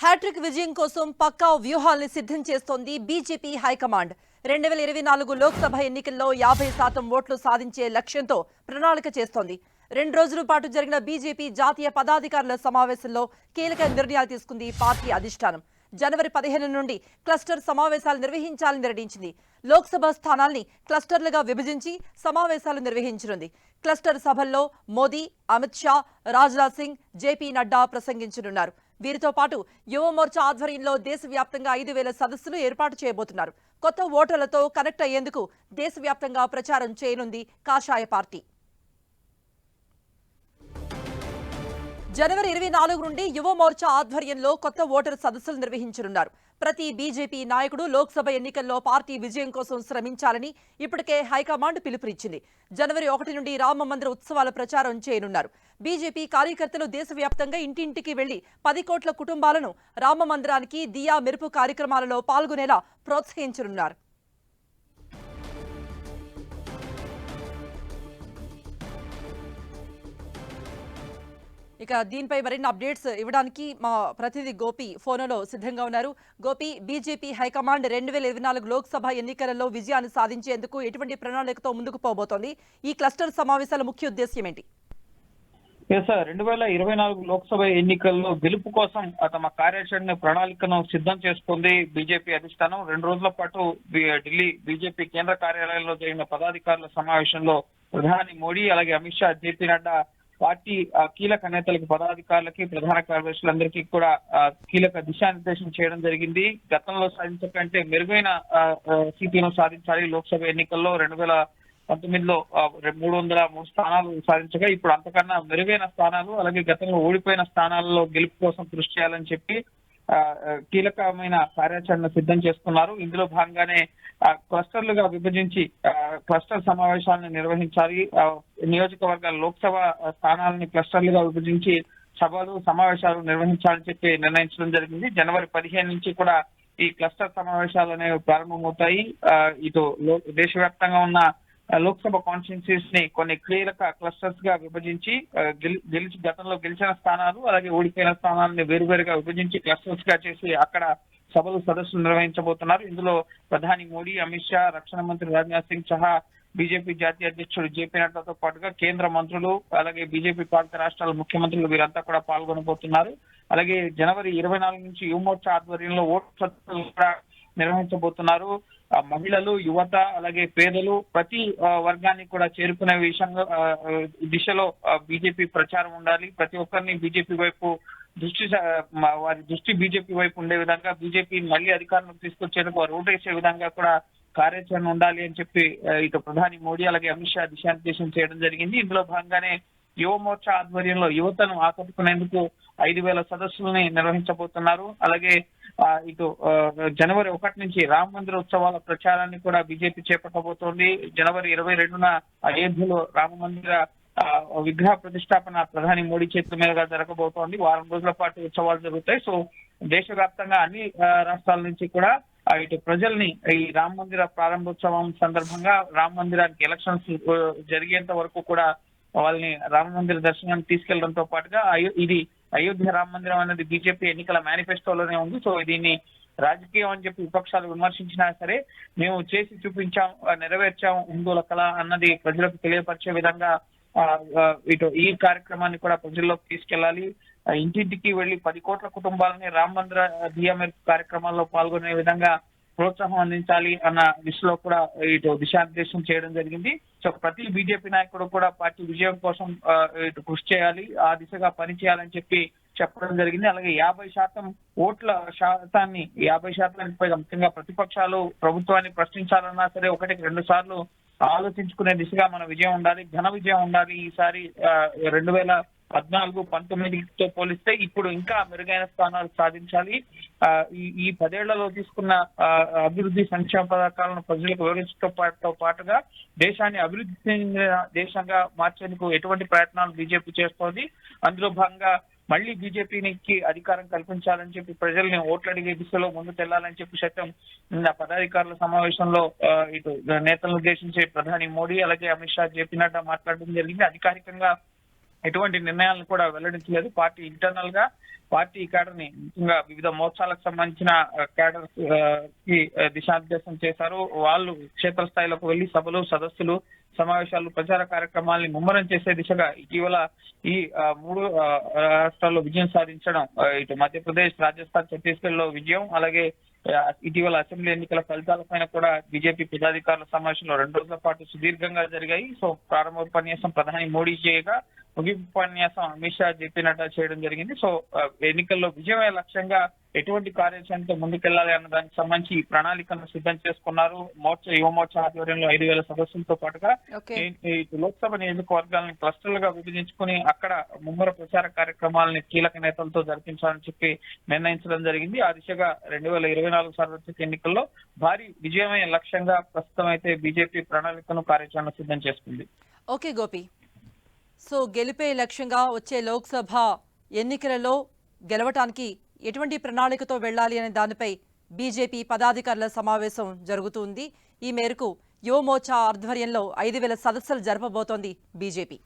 Hat trick విజయం కోసం పక్కా వ్యూహాల్ని సిద్ధం చేస్తోంది బీజేపీ హైకమాండ్. 2024 లోక్సభ ఎన్నికల్లో 50% ఓట్లు సాధించే లక్ష్యంతో ప్రణాళిక చేస్తోంది. 2 రోజుల పాటు జరిగిన బీజేపీ జాతీయ పదాధికారుల సమావేశంలో కీలక నిర్ణయాలు తీసుకుంది పార్టీ అధిష్టానం. జనవరి 15 నుండి క్లస్టర్ సమావేశాలు నిర్వహించాలని నిర్ణయించింది. లోక్సభ స్థానాల్ని క్లస్టర్లుగా విభజించి సమావేశాలు నిర్వహించనుంది. క్లస్టర్ సభల్లో మోదీ, అమిత్ షా, రాజ్నాథ్ సింగ్, జేపీ నడ్డా ప్రసంగించనున్నారు. వీరితో పాటు యువ మోర్చా ఆధ్వర్యంలో దేశవ్యాప్తంగా 5,000 సదస్సులు ఏర్పాటు చేయబోతున్నారు. కొత్త ఓటర్లతో కనెక్ట్ అయ్యేందుకు దేశవ్యాప్తంగా ప్రచారం చేయనుంది కాషాయ పార్టీ. జనవరి 24 నుండి యువ మోర్చా ఆధ్వర్యంలో కొత్త ఓటర్ సదస్సులు నిర్వహించనున్నారు. ప్రతి బీజేపీ నాయకుడు లోక్సభ ఎన్నికల్లో పార్టీ విజయం కోసం శ్రమించాలని ఇప్పటికే హైకమాండ్ పిలుపునిచ్చింది. జనవరి 1 నుండి రామ మందిర ఉత్సవాల ప్రచారం చేయనున్నారు. బీజేపీ కార్యకర్తలు దేశవ్యాప్తంగా ఇంటింటికి వెళ్లి 10 కోట్ల కుటుంబాలను రామ మందిరానికి దియా మెరుపు కార్యక్రమాలలో పాల్గొనేలా ప్రోత్సహించనున్నారు. ఇక దీనిపై మరిన్ని అప్డేట్స్ ఇవ్వడానికి మా ప్రతినిధి గోపి ఫోన్లో సిద్ధంగా ఉన్నారు. గోపి, బీజేపీ హైకమాండ్ 2024 లోక్సభ ఎన్నికలలో విజయాన్ని సాధించేందుకు ఎటువంటి ప్రణాళికతో ముందుకు పోబోతోంది? ఈ క్లస్టర్ సమావేశాల ముఖ్య ఉద్దేశ్యం ఏంటి? 2024 లోక్సభ ఎన్నికల్లో గెలుపు కోసం తమ కార్యాచరణ ప్రణాళికను సిద్ధం చేసుకుంది బీజేపీ అధిష్టానం. 2 రోజుల పాటు ఢిల్లీ బీజేపీ కేంద్ర కార్యాలయంలో జరిగిన పదాధికారుల సమావేశంలో ప్రధాని మోడీ, అలాగే అమిత్ షా, జేపీ నడ్డా పార్టీ కీలక నేతలకు, పదాధికారులకి, ప్రధాన కార్యదర్శులందరికీ కూడా కీలక దిశానిర్దేశం చేయడం జరిగింది. గతంలో సాధించే కంటే మెరుగైన సీట్లను సాధించాలి. లోక్సభ ఎన్నికల్లో 2019లో 303 స్థానాలు సాధించగా ఇప్పుడు అంతకన్నా మెరుగైన స్థానాలు, అలాగే గతంలో ఓడిపోయిన స్థానాలలో గెలుపు కోసం కృషి చేయాలని చెప్పి కీలకమైన కార్యాచరణ సిద్ధం చేసుకున్నారు. ఇందులో భాగంగానే క్లస్టర్లుగా విభజించి క్లస్టర్ సమావేశాలను నిర్వహించాలి. నియోజకవర్గాల లోక్సభ స్థానాలని క్లస్టర్లుగా విభజించి సభలు, సమావేశాలు నిర్వహించాలని చెప్పి నిర్ణయించడం జరిగింది. జనవరి 15 నుంచి కూడా ఈ క్లస్టర్ సమావేశాలు అనేవి ప్రారంభమవుతాయి. ఇటు దేశవ్యాప్తంగా ఉన్న లోక్సభ కాన్స్టిట్యున్సీస్ ని కొన్ని కీలక క్లస్టర్స్ గా విభజించి గతంలో గెలిచిన స్థానాలు, అలాగే ఓడిపోయిన స్థానాలను వేరువేరుగా విభజించి క్లస్టర్స్ గా చేసి అక్కడ సభలు, సదస్సులు నిర్వహించబోతున్నారు. ఇందులో ప్రధాని మోడీ, అమిత్ షా, రక్షణ మంత్రి రాజ్నాథ్ సింగ్ సహా బీజేపీ జాతీయ అధ్యక్షుడు జేపీ నడ్డాతో పాటుగా కేంద్ర మంత్రులు, అలాగే బీజేపీ పాలిత రాష్ట్రాల ముఖ్యమంత్రులు వీరంతా కూడా పాల్గొనబోతున్నారు. అలాగే జనవరి 24 నుంచి యువ మోర్చా ఆధ్వర్యంలో ఓటు సదస్సులు కూడా నిర్వహించబోతున్నారు. మహిళలు, యువత, అలాగే పేదలు, ప్రతి వర్గాన్ని కూడా చేరుకునే దిశలో బీజేపీ ప్రచారం ఉండాలి. ప్రతి ఒక్కరిని బీజేపీ వైపు వారి దృష్టి బీజేపీ వైపు ఉండే విధంగా, బీజేపీ మళ్ళీ అధికారంలోకి తీసుకొచ్చేందుకు వారు ఓటేసే విధంగా కూడా కార్యాచరణ ఉండాలి అని చెప్పి ఇటు ప్రధాని మోడీ, అలాగే అమిత్ షా దిశానిర్దేశం చేయడం జరిగింది. ఇందులో భాగంగానే యువ మోర్చా ఆధ్వర్యంలో యువతను ఆకట్టుకునేందుకు 5,000 సదస్సులని నిర్వహించబోతున్నారు. అలాగే ఇటు జనవరి 1 నుంచి రామ మందిర ఉత్సవాల ప్రచారాన్ని కూడా బీజేపీ చేపట్టబోతోంది. జనవరి 22న అయోధ్యలో రామ మందిర విగ్రహ ప్రతిష్టాపన ప్రధాని మోడీ చేతుల మీదుగా జరగబోతోంది. వారం రోజుల పాటు ఉత్సవాలు జరుగుతాయి. సో దేశవ్యాప్తంగా అన్ని రాష్ట్రాల నుంచి కూడా ఇటు ప్రజల్ని ఈ రామ మందిర ప్రారంభోత్సవం సందర్భంగా రామ మందిరానికి ఎలక్షన్స్ జరిగేంత వరకు కూడా వాళ్ళని రామ మందిర దర్శనానికి తీసుకెళ్లడంతో పాటుగా ఇది అయోధ్య రామ మందిరం అనేది బీజేపీ ఎన్నికల మేనిఫెస్టోలోనే ఉంది. సో దీన్ని రాజకీయం అని చెప్పి విపక్షాలు విమర్శించినా సరే మేము చేసి చూపించాం, నెరవేర్చాం హిందువుల కళ అన్నది ప్రజలకు తెలియపరిచే విధంగా ఇటు ఈ కార్యక్రమాన్ని కూడా ప్రజల్లోకి తీసుకెళ్లాలి. ఇంటింటికి వెళ్లి 10 కోట్ల కుటుంబాలని రామ మందిర దియా మెరుపు కార్యక్రమాల్లో పాల్గొనే విధంగా ప్రోత్సాహం అందించాలి అన్న దిశలో కూడా ఇటు దిశానిర్దేశం చేయడం జరిగింది. సో ప్రతి బీజేపీ నాయకుడు కూడా పార్టీ విజయం కోసం ఇటు కృషి చేయాలి, ఆ దిశగా పనిచేయాలని చెప్పి చెప్పడం జరిగింది. అలాగే 50% ఓట్ల శాతాన్ని 50%కి పైగా ముఖ్యంగా ప్రతిపక్షాలు ప్రభుత్వాన్ని ప్రశ్నించాలన్నా సరే 1-2 సార్లు ఆలోచించుకునే దిశగా మన విజయం ఉండాలి, ఘన విజయం ఉండాలి. ఈసారి 2014-19తో పోలిస్తే ఇప్పుడు ఇంకా మెరుగైన స్థానాలు సాధించాలి. ఈ 10 ఏళ్లలో తీసుకున్న అభివృద్ధి సంక్షేమ పథకాలను ప్రజలకు వివరించడంతో పాటుగా దేశాన్ని అభివృద్ధి చెందిన దేశంగా మార్చేందుకు ఎటువంటి ప్రయత్నాలు బీజేపీ చేస్తోంది. అందులో భాగంగా మళ్ళీ బీజేపీకి అధికారం కల్పించాలని చెప్పి ప్రజల్ని ఓట్లు అడిగే దిశలో ముందుకు వెళ్లాలని చెప్పి సైతం నిన్న పదాధికారుల సమావేశంలో ఇటు నేతలను ఉద్దేశించి ప్రధాని మోడీ, అలాగే అమిత్ షా, జేపీ నడ్డా మాట్లాడడం జరిగింది. అధికారికంగా ఎటువంటి నిర్ణయాలను కూడా వెల్లడించలేదు. పార్టీ ఇంటర్నల్ గా పార్టీ క్యాడర్ ని ముఖ్యంగా వివిధ మోర్చాలకు సంబంధించిన క్యాడర్ కి దిశానిర్దేశం చేశారు. వాళ్ళు క్షేత్రస్థాయిలోకి వెళ్లి సభలు, సదస్సులు, సమావేశాలు, ప్రచార కార్యక్రమాల్ని ముమ్మరం చేసే దిశగా ఇటీవల ఈ 3 రాష్ట్రాల్లో విజయం సాధించడం, ఇటు మధ్యప్రదేశ్, రాజస్థాన్, ఛత్తీస్గఢ్ లో విజయం, అలాగే ఇటీవల అసెంబ్లీ ఎన్నికల ఫలితాలపైన కూడా బీజేపీ పదాధికారుల సమావేశంలో 2 రోజుల పాటు సుదీర్ఘంగా జరిగాయి. సో ప్రారంభోపన్యాసం ప్రధాని మోడీ చేయగా ముగింపు ఉపన్యాసం అమిత్ షా, జేపీ నడ్డా చేయడం జరిగింది. సో ఎన్నికల్లో విజయమే లక్ష్యంగా ఎటువంటి కార్యాచరణతో ముందుకెళ్లాలి అన్న దానికి సంబంధించి ప్రణాళికను సిద్ధం చేసుకున్నారు. యువ మోర్చా ఆధ్వర్యంలో 5,000 సదస్సులతో పాటుగా లోక్సభ నియోజకవర్గాలను క్లస్టర్లుగా విభజించుకుని అక్కడ ముమ్మర ప్రచార కార్యక్రమాలని కీలక నేతలతో జరిపించాలని చెప్పి నిర్ణయించడం జరిగింది. ఆ దిశగా 2024 సార్వత్రిక ఎన్నికల్లో భారీ విజయమే లక్ష్యంగా ప్రస్తుతం అయితే బీజేపీ ప్రణాళికను కార్యాచరణ సిద్ధం చేసుకుంది. ఓకే గోపి, సో గెలిపే లక్ష్యంగా వచ్చే లోక్సభ ఎన్నికలలో గెలవటానికి ఎటువంటి ప్రణాళికతో వెళ్లాలి అనే దానిపై బీజేపీ పదాధికారుల సమావేశం జరుగుతుంది. ఈ మేరకు యువ మోర్చా ఆధ్వర్యంలో 5,000 సదస్సులు జరపబోతోంది బీజేపీ.